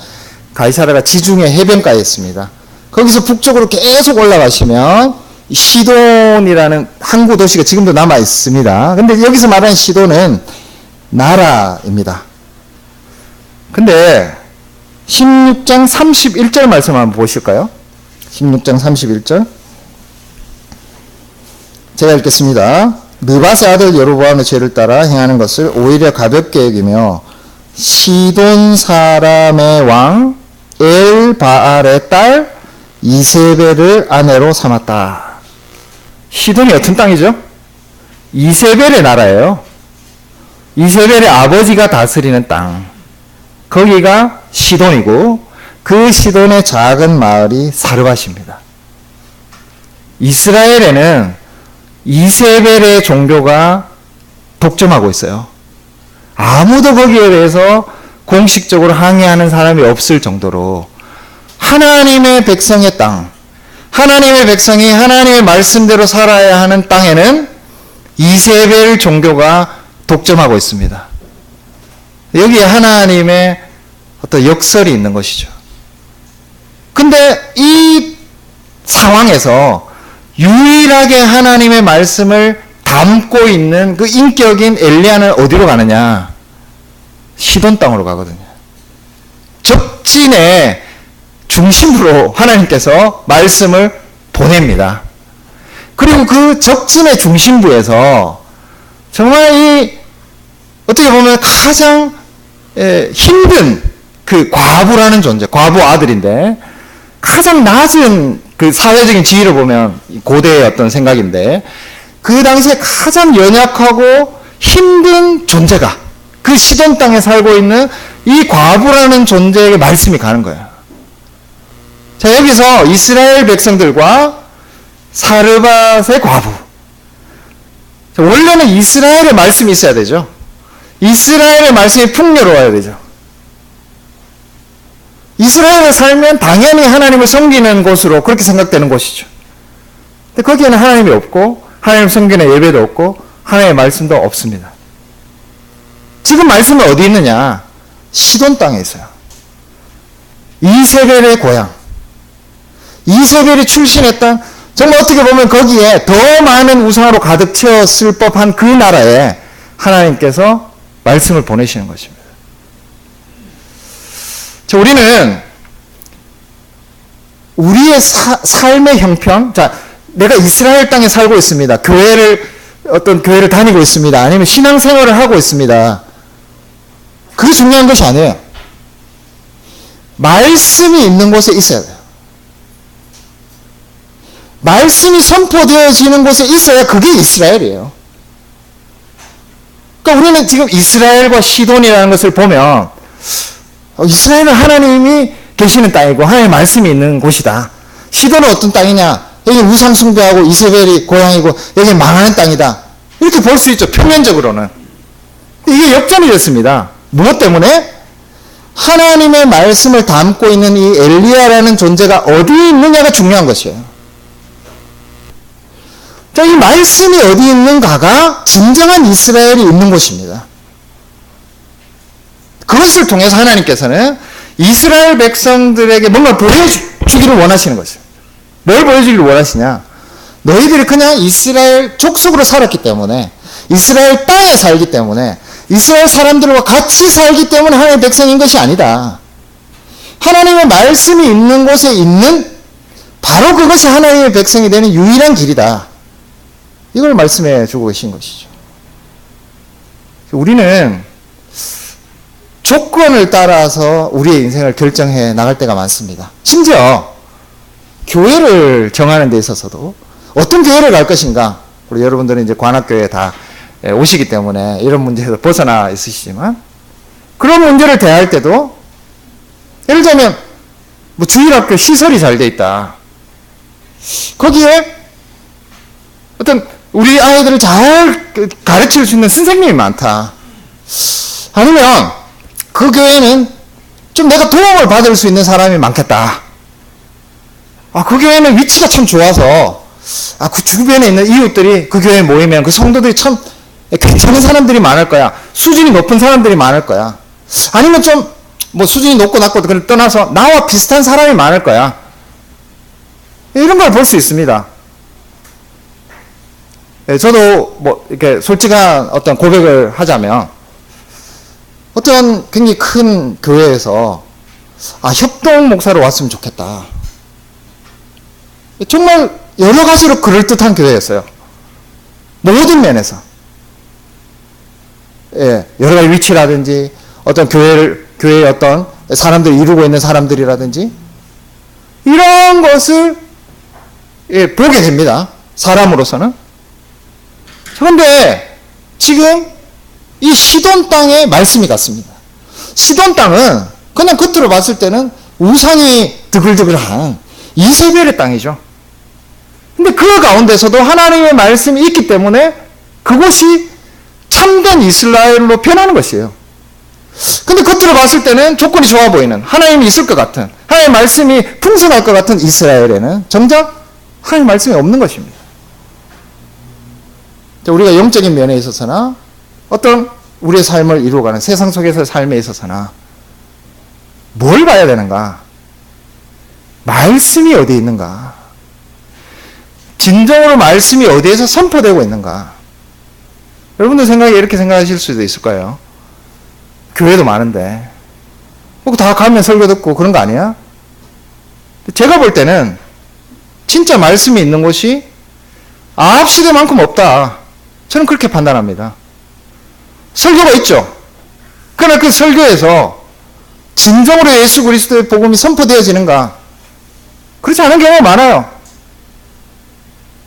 가이사라가 지중해 해변가에 있습니다. 거기서 북쪽으로 계속 올라가시면 시돈이라는 항구 도시가 지금도 남아 있습니다. 근데 여기서 말하는 시돈은 나라입니다. 근데 16장 31절 말씀 한번 보실까요? 16장 31절 제가 읽겠습니다. 느밧의 아들 여로보암의 죄를 따라 행하는 것을 오히려 가볍게 여기며 시돈 사람의 왕 엘바알의 딸 이세벨을 아내로 삼았다. 시돈이 어떤 땅이죠? 이세벨의 나라예요. 이세벨의 아버지가 다스리는 땅. 거기가 시돈이고 그 시돈의 작은 마을이 사르밧입니다. 이스라엘에는 이세벨의 종교가 독점하고 있어요. 아무도 거기에 대해서 공식적으로 항의하는 사람이 없을 정도로 하나님의 백성의 땅, 하나님의 백성이 하나님의 말씀대로 살아야 하는 땅에는 이세벨 종교가 독점하고 있습니다. 여기에 하나님의 어떤 역설이 있는 것이죠. 근데 이 상황에서 유일하게 하나님의 말씀을 담고 있는 그 인격인 엘리야는 어디로 가느냐? 시돈 땅으로 가거든요. 적진의 중심으로 하나님께서 말씀을 보냅니다. 그리고 그 적진의 중심부에서 정말 이 어떻게 보면 가장 힘든 그 과부라는 존재, 과부 아들인데 가장 낮은 그 사회적인 지위를 보면 고대의 어떤 생각인데 그 당시에 가장 연약하고 힘든 존재가 그 시돈 땅에 살고 있는 이 과부라는 존재에게 말씀이 가는 거예요. 자, 여기서 이스라엘 백성들과 사르밧의 과부. 자, 원래는 이스라엘의 말씀이 있어야 되죠. 이스라엘의 말씀이 풍요로워야 되죠. 이스라엘에 살면 당연히 하나님을 섬기는 곳으로 그렇게 생각되는 곳이죠. 근데 거기에는 하나님이 없고 하나님 섬기는 예배도 없고 하나님의 말씀도 없습니다. 지금 말씀은 어디 있느냐? 시돈 땅에 있어요. 이세벨의 고향. 이세벨이 출신했던 정말 어떻게 보면 거기에 더 많은 우상으로 가득 채웠을 법한 그 나라에 하나님께서 말씀을 보내시는 것입니다. 자, 우리는 우리의 삶의 형편, 자, 내가 이스라엘 땅에 살고 있습니다. 어떤 교회를 다니고 있습니다. 아니면 신앙생활을 하고 있습니다. 그게 중요한 것이 아니에요. 말씀이 있는 곳에 있어야 돼요. 말씀이 선포되어지는 곳에 있어야 그게 이스라엘이에요. 그러니까 우리는 지금 이스라엘과 시돈이라는 것을 보면 이스라엘은 하나님이 계시는 땅이고 하나님의 말씀이 있는 곳이다. 시돈은 어떤 땅이냐? 여기 우상 숭배하고 이세벨이 고향이고 여기 망하는 땅이다. 이렇게 볼 수 있죠. 표면적으로는. 이게 역전이 됐습니다. 무엇 때문에? 하나님의 말씀을 담고 있는 이 엘리야라는 존재가 어디에 있느냐가 중요한 것이에요. 자, 이 말씀이 어디 있는가가 진정한 이스라엘이 있는 곳입니다. 그것을 통해서 하나님께서는 이스라엘 백성들에게 뭔가 보여주기를 원하시는 것이에요. 뭘 보여주기를 원하시냐? 너희들이 그냥 이스라엘 족속으로 살았기 때문에, 이스라엘 땅에 살기 때문에, 이스라엘 사람들과 같이 살기 때문에 하나님의 백성인 것이 아니다. 하나님의 말씀이 있는 곳에 있는 바로 그것이 하나님의 백성이 되는 유일한 길이다. 이걸 말씀해 주고 계신 것이죠. 우리는 조건을 따라서 우리의 인생을 결정해 나갈 때가 많습니다. 심지어 교회를 정하는 데 있어서도 어떤 교회를 갈 것인가, 우리 여러분들은 이제 관악교회에 다 오시기 때문에 이런 문제에서 벗어나 있으시지만 그런 문제를 대할 때도 예를 들면 뭐 주일학교 시설이 잘 돼 있다. 거기에 어떤 우리 아이들을 잘 가르칠 수 있는 선생님이 많다. 아니면 그 교회는 좀 내가 도움을 받을 수 있는 사람이 많겠다. 그 교회는 위치가 참 좋아서 그 주변에 있는 이웃들이 그 교회에 모이면 그 성도들이 참 괜찮은 사람들이 많을 거야. 수준이 높은 사람들이 많을 거야. 아니면 좀 뭐 수준이 높고 낮고 그걸 떠나서 나와 비슷한 사람이 많을 거야. 이런 걸 볼 수 있습니다. 저도 뭐 이렇게 솔직한 어떤 고백을 하자면 어떤 굉장히 큰 교회에서 협동 목사로 왔으면 좋겠다. 정말 여러 가지로 그럴듯한 교회였어요. 모든 면에서. 여러 가지 위치라든지 어떤 교회의 어떤 사람들이 이루고 있는 사람들이라든지 이런 것을 보게 됩니다. 사람으로서는. 그런데 지금 이 시돈 땅에 말씀이 갔습니다. 시돈 땅은 그냥 겉으로 봤을 때는 우상이 드글드글한 이세벨의 땅이죠. 근데 그 가운데서도 하나님의 말씀이 있기 때문에 그곳이 참된 이스라엘로 변하는 것이에요. 근데 겉으로 봤을 때는 조건이 좋아 보이는, 하나님이 있을 것 같은, 하나님의 말씀이 풍성할 것 같은 이스라엘에는 정작 하나님의 말씀이 없는 것입니다. 우리가 영적인 면에 있어서나 어떤 우리의 삶을 이루어가는 세상 속에서의 삶에 있어서나 뭘 봐야 되는가? 말씀이 어디에 있는가? 진정으로 말씀이 어디에서 선포되고 있는가? 여러분들 생각에 이렇게 생각하실 수도 있을 거예요. 교회도 많은데 다 가면 설교 듣고 그런 거 아니야? 제가 볼 때는 진짜 말씀이 있는 곳이 아합시대만큼 없다. 저는 그렇게 판단합니다. 설교가 있죠. 그러나 그 설교에서 진정으로 예수 그리스도의 복음이 선포되어지는가? 그렇지 않은 경우가 많아요.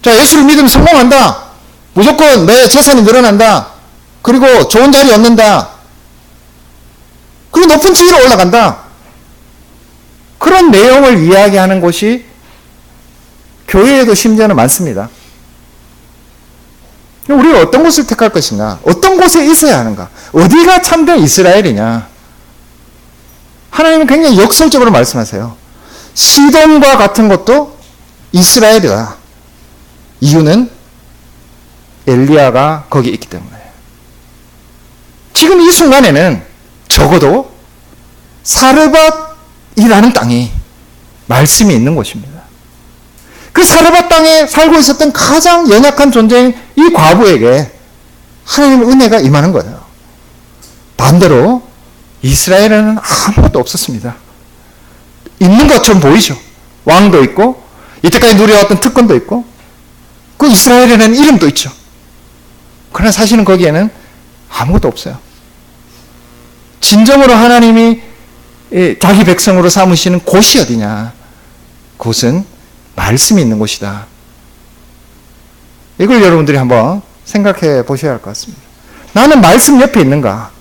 자, 예수를 믿으면 성공한다. 무조건 내 재산이 늘어난다. 그리고 좋은 자리 얻는다. 그리고 높은 지위로 올라간다. 그런 내용을 이야기하는 곳이 교회에도 심지어는 많습니다. 우리가 어떤 곳을 택할 것인가? 어떤 곳에 있어야 하는가? 어디가 참된 이스라엘이냐? 하나님은 굉장히 역설적으로 말씀하세요. 시돈과 같은 것도 이스라엘이다. 이유는 엘리야가 거기 있기 때문에. 지금 이 순간에는 적어도 사르밧이라는 땅이 말씀이 있는 곳입니다. 그 사르밧 땅에 살고 있었던 가장 연약한 존재인 이 과부에게 하나님의 은혜가 임하는 거예요. 반대로 이스라엘에는 아무것도 없었습니다. 있는 것처럼 보이죠. 왕도 있고 이때까지 누려왔던 특권도 있고 그 이스라엘에는 이름도 있죠. 그러나 사실은 거기에는 아무것도 없어요. 진정으로 하나님이 자기 백성으로 삼으시는 곳이 어디냐? 그곳은 말씀이 있는 곳이다. 이걸 여러분들이 한번 생각해 보셔야 할 것 같습니다. 나는 말씀 옆에 있는가?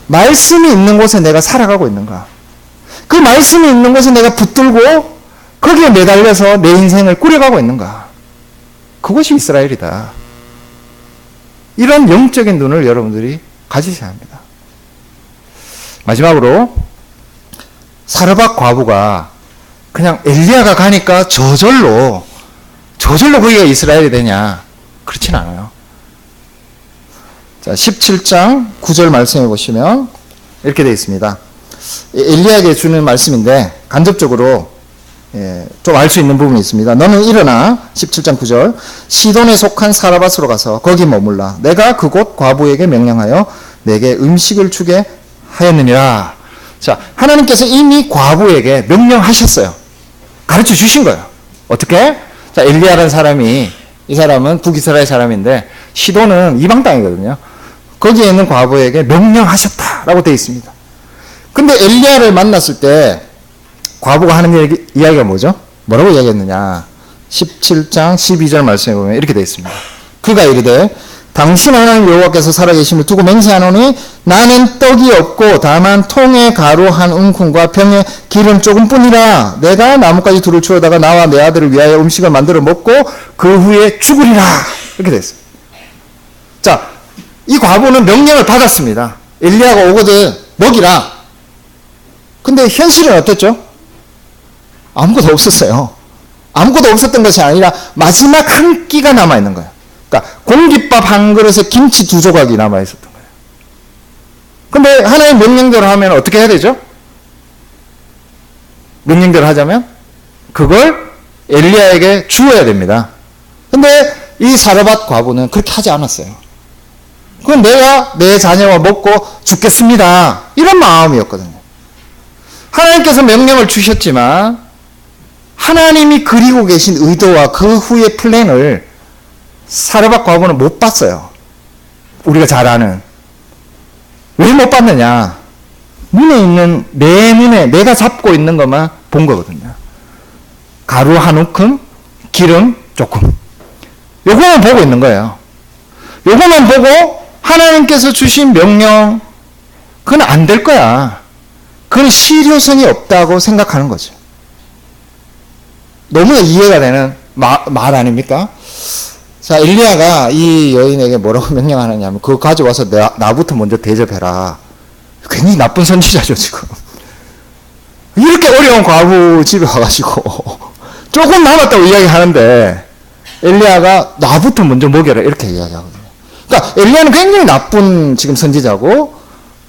말씀이 있는 곳에 내가 살아가고 있는가? 그 말씀이 있는 곳에 내가 붙들고 거기에 매달려서 내 인생을 꾸려가고 있는가? 그것이 이스라엘이다. 이런 영적인 눈을 여러분들이 가지셔야 합니다. 마지막으로 사르밧 과부가 그냥 엘리야가 가니까 저절로 거기가 이스라엘이 되냐? 그렇진 않아요. 자, 17장 9절 말씀해 보시면 이렇게 되어 있습니다. 엘리야에게 주는 말씀인데 간접적으로 좀 알 수 있는 부분이 있습니다. 너는 일어나 17장 9절 시돈에 속한 사르밧으로 가서 거기 머물라. 내가 그곳 과부에게 명령하여 내게 음식을 주게 하였느니라. 자, 하나님께서 이미 과부에게 명령하셨어요. 가르쳐 주신 거예요. 어떻게? 자, 엘리야라는 사람이, 이 사람은 북이스라엘 사람인데 시돈은 이방 땅이거든요. 거기에 있는 과부에게 명령하셨다라고 되어 있습니다. 근데 엘리야를 만났을 때 과부가 하는 이야기가 뭐죠? 뭐라고 이야기했느냐? 17장 12절 말씀에 보면 이렇게 되어 있습니다. 그가 이르되 당신 하나님 여호와께서 살아계심을 두고 맹세하노니 나는 떡이 없고 다만 통에 가루 한 움큼과 병에 기름 조금뿐이라. 내가 나뭇가지 둘을 주워다가 나와 내 아들을 위하여 음식을 만들어 먹고 그 후에 죽으리라. 이렇게 됐어요. 자, 이 과부는 명령을 받았습니다. 엘리야가 오거든 먹이라. 근데 현실은 어땠죠? 아무것도 없었어요. 아무것도 없었던 것이 아니라 마지막 한 끼가 남아있는 거예요. 그러니까 공깃밥 한 그릇에 김치 2조각이 남아 있었던 거예요. 근데 하나님 명령대로 하면 어떻게 해야 되죠? 명령대로 하자면 그걸 엘리야에게 주어야 됩니다. 근데 이 사르밧 과부는 그렇게 하지 않았어요. 그건 내가 내 자녀와 먹고 죽겠습니다, 이런 마음이었거든요. 하나님께서 명령을 주셨지만 하나님이 그리고 계신 의도와 그 후의 플랜을 사르밧 과부는 못 봤어요. 우리가 잘 아는. 왜 못 봤느냐? 눈에 있는, 내 눈에 내가 잡고 있는 것만 본 거거든요. 가루 한 움큼, 기름 조금. 요거만 보고 있는 거예요. 요거만 보고 하나님께서 주신 명령, 그건 안 될 거야, 그건 실효성이 없다고 생각하는 거죠. 너무나 이해가 되는 말 아닙니까? 자, 엘리야가 이 여인에게 뭐라고 명령하느냐 하면, 그거 가져와서 나부터 먼저 대접해라. 굉장히 나쁜 선지자죠, 지금. 이렇게 어려운 과부 집에 와가지고 조금 남았다고 이야기하는데 엘리야가 나부터 먼저 먹여라, 이렇게 이야기하거든요. 그러니까 엘리야는 굉장히 나쁜 지금 선지자고,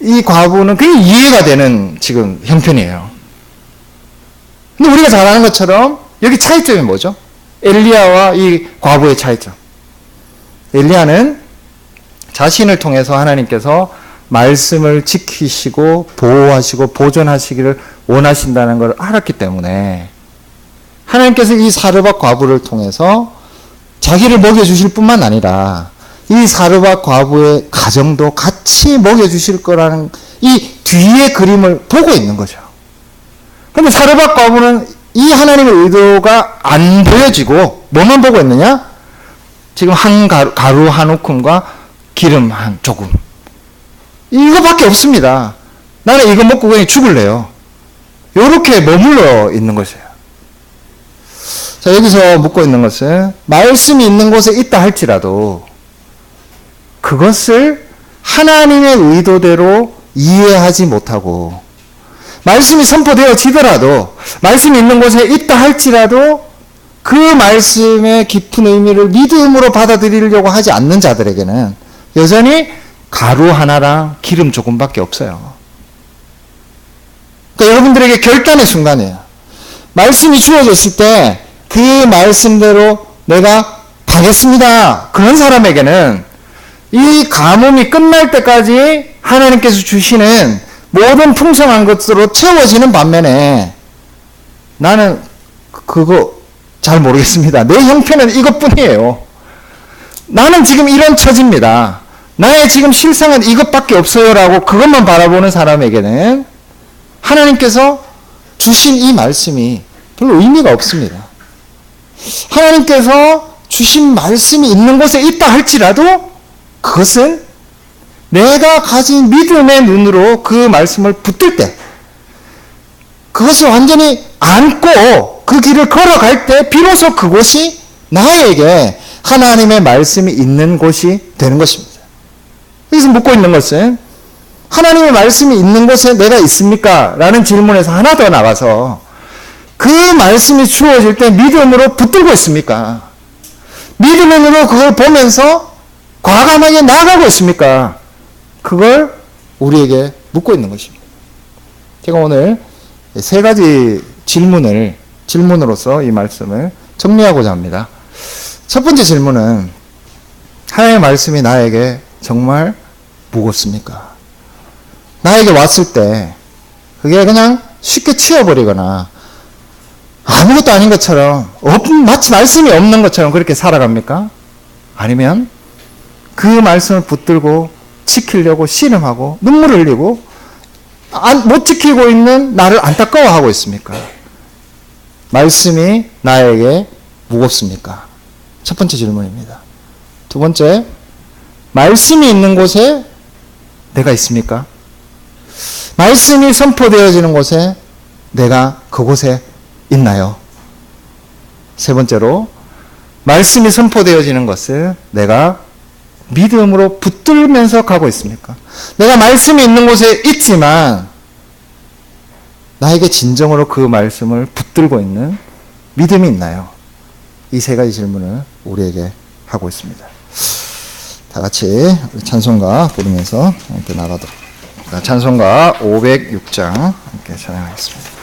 이 과부는 굉장히 이해가 되는 지금 형편이에요. 근데 우리가 잘 아는 것처럼 여기 차이점이 뭐죠? 엘리야와 이 과부의 차이점. 엘리야는 자신을 통해서 하나님께서 말씀을 지키시고 보호하시고 보존하시기를 원하신다는 걸 알았기 때문에 하나님께서 이 사르밧 과부를 통해서 자기를 먹여주실 뿐만 아니라 이 사르밧 과부의 가정도 같이 먹여주실 거라는 이 뒤의 그림을 보고 있는 거죠. 그런데 사르밧 과부는 이 하나님의 의도가 안 보여지고 뭐만 보고 있느냐? 지금 가루 한 움큼과 기름 한 조금, 이거밖에 없습니다. 나는 이거 먹고 그냥 죽을래요. 이렇게 머물러 있는 것이에요. 자, 여기서 묻고 있는 것은 말씀이 있는 곳에 있다 할지라도 그것을 하나님의 의도대로 이해하지 못하고, 말씀이 선포되어지더라도, 말씀이 있는 곳에 있다 할지라도 그 말씀의 깊은 의미를 믿음으로 받아들이려고 하지 않는 자들에게는 여전히 가루 하나랑 기름 조금밖에 없어요. 그러니까 여러분들에게 결단의 순간이에요. 말씀이 주어졌을 때 그 말씀대로 내가 가겠습니다, 그런 사람에게는 이 가뭄이 끝날 때까지 하나님께서 주시는 모든 풍성한 것으로 채워지는 반면에 나는 그거 잘 모르겠습니다, 내 형편은 이것뿐이에요, 나는 지금 이런 처지입니다, 나의 지금 실상은 이것밖에 없어요 라고 그것만 바라보는 사람에게는 하나님께서 주신 이 말씀이 별로 의미가 없습니다. 하나님께서 주신 말씀이 있는 곳에 있다 할지라도 그것은 내가 가진 믿음의 눈으로 그 말씀을 붙들 때, 그것을 완전히 안고 그 길을 걸어갈 때 비로소 그곳이 나에게 하나님의 말씀이 있는 곳이 되는 것입니다. 여기서 묻고 있는 것은 하나님의 말씀이 있는 곳에 내가 있습니까? 라는 질문에서 하나 더 나가서 그 말씀이 주어질 때 믿음으로 붙들고 있습니까? 믿음의 눈으로 그걸 보면서 과감하게 나아가고 있습니까? 그걸 우리에게 묻고 있는 것입니다. 제가 오늘 세 가지 질문으로서 이 말씀을 정리하고자 합니다. 첫 번째 질문은, 하나님의 말씀이 나에게 정말 무겁습니까? 나에게 왔을 때 그게 그냥 쉽게 치워버리거나 아무것도 아닌 것처럼, 마치 말씀이 없는 것처럼 그렇게 살아갑니까? 아니면 그 말씀을 붙들고 지키려고 씨름하고 눈물을 흘리고 못 지키고 있는 나를 안타까워하고 있습니까? 말씀이 나에게 무겁습니까? 첫 번째 질문입니다. 두 번째, 말씀이 있는 곳에 내가 있습니까? 말씀이 선포되어지는 곳에 내가 그곳에 있나요? 세 번째로, 말씀이 선포되어지는 것을 내가 믿음으로 붙들면서 가고 있습니까? 내가 말씀이 있는 곳에 있지만 나에게 진정으로 그 말씀을 붙들고 있는 믿음이 있나요? 이 세 가지 질문을 우리에게 하고 있습니다. 다 같이 우리 찬송가 부르면서 함께 나가도록. 찬송가 506장 함께 찬양하겠습니다.